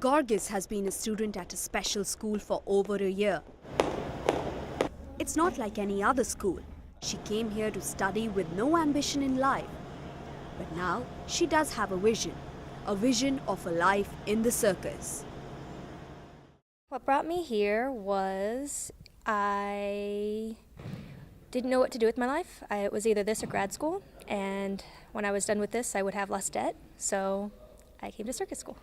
Gorgis has been a student at a special school for over a year. It's not like any other school. She came here to study with no ambition in life. But now she does have a vision of a life in the circus. What brought me here was I didn't know what to do with my life. It was either this or grad school, and when I was done with this, I would have less debt, so I came to circus school.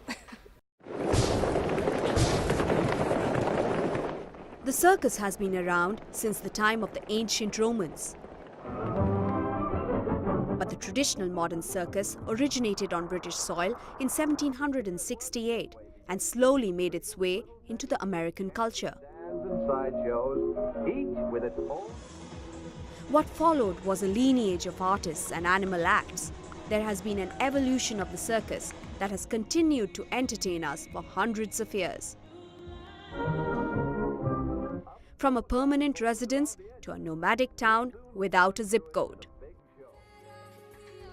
The circus has been around since the time of the ancient Romans. But the traditional modern circus originated on British soil in 1768 and slowly made its way into the American culture. What followed was a lineage of artists and animal acts. There has been an evolution of the circus that has continued to entertain us for hundreds of years. From a permanent residence to a nomadic town without a zip code.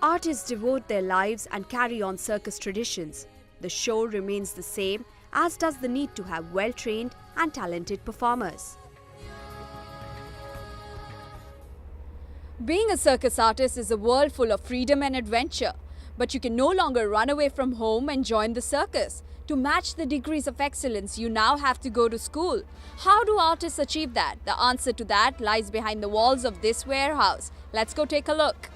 Artists devote their lives and carry on circus traditions. The show remains the same, as does the need to have well-trained and talented performers. Being a circus artist is a world full of freedom and adventure, but you can no longer run away from home and join the circus. To match the degrees of excellence, you now have to go to school. How do artists achieve that? The answer to that lies behind the walls of this warehouse. Let's go take a look.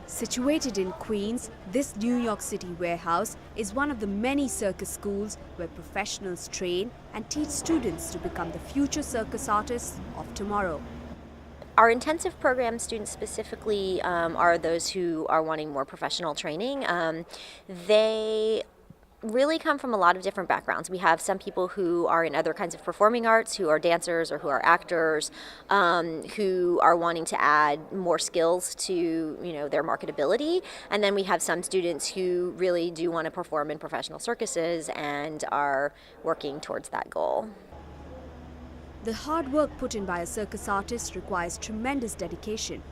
Situated in Queens, this New York City warehouse is one of the many circus schools where professionals train and teach students to become the future circus artists of tomorrow. Our intensive program students specifically are those who are wanting more professional training. They really come from a lot of different backgrounds. We have some people who are in other kinds of performing arts, who are dancers or who are actors, who are wanting to add more skills to their marketability. And then we have some students who really do want to perform in professional circuses and are working towards that goal. The hard work put in by a circus artist requires tremendous dedication.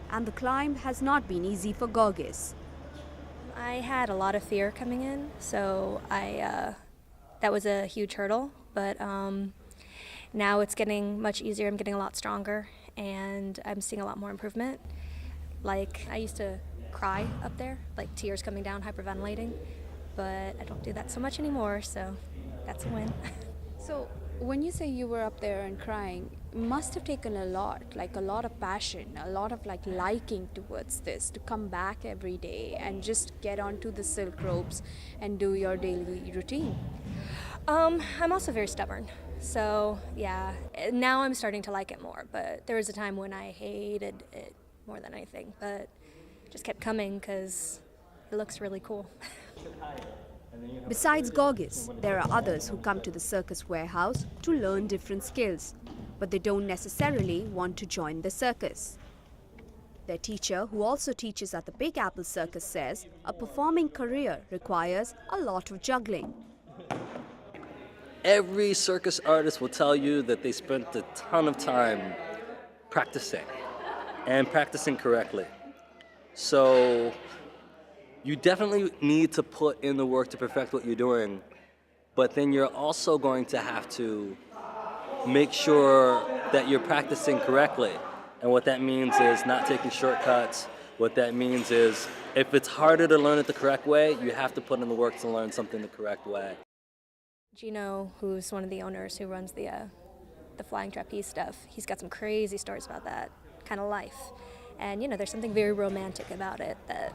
And the climb has not been easy for Gorgis. I had a lot of fear coming in, so that was a huge hurdle, but now it's getting much easier. I'm getting a lot stronger, and I'm seeing a lot more improvement. Like, I used to cry up there, like tears coming down, hyperventilating, but I don't do that so much anymore, so that's a win. So when you say you were up there and crying, it must have taken a lot of passion, a lot of liking towards this, to come back every day and just get onto the silk ropes and do your daily routine. I'm also very stubborn, so yeah, now I'm starting to like it more, but there was a time when I hated it more than anything, but just kept coming because it looks really cool. Besides Gorgis, there are others who come to the circus warehouse to learn different skills, but they don't necessarily want to join the circus. Their teacher, who also teaches at the Big Apple Circus, says a performing career requires a lot of juggling. Every circus artist will tell you that they spent a ton of time practicing, and practicing correctly. So you definitely need to put in the work to perfect what you're doing, but then you're also going to have to make sure that you're practicing correctly. And what that means is not taking shortcuts. What that means is if it's harder to learn it the correct way, you have to put in the work to learn something the correct way. Gino, who's one of the owners who runs the flying trapeze stuff, he's got some crazy stories about that kind of life. And there's something very romantic about it that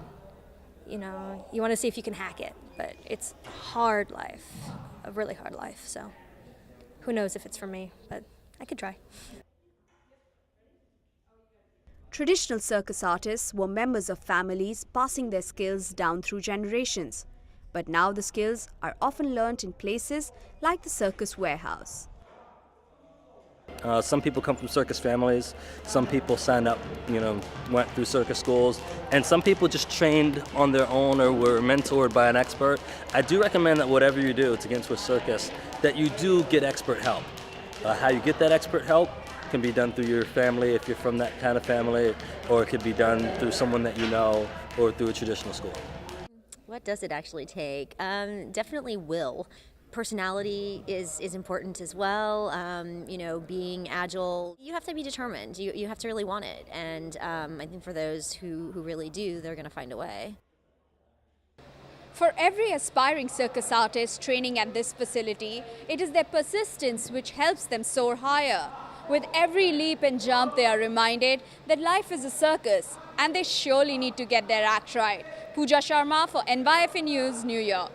you want to see if you can hack it, but it's hard life, a really hard life, so who knows if it's for me, but I could try. Traditional circus artists were members of families passing their skills down through generations, but now the skills are often learnt in places like the circus warehouse. Some people come from circus families. Some people signed up, went through circus schools. And some people just trained on their own or were mentored by an expert. I do recommend that whatever you do to get into a circus, that you do get expert help. How you get that expert help can be done through your family if you're from that kind of family, or it could be done through someone that you know, or through a traditional school. What does it actually take? Definitely will. Personality is important as well. Being agile. You have to be determined. You have to really want it. And I think for those who really do, they're going to find a way. For every aspiring circus artist training at this facility, it is their persistence which helps them soar higher. With every leap and jump, they are reminded that life is a circus and they surely need to get their act right. Pooja Sharma for NYFA News, New York.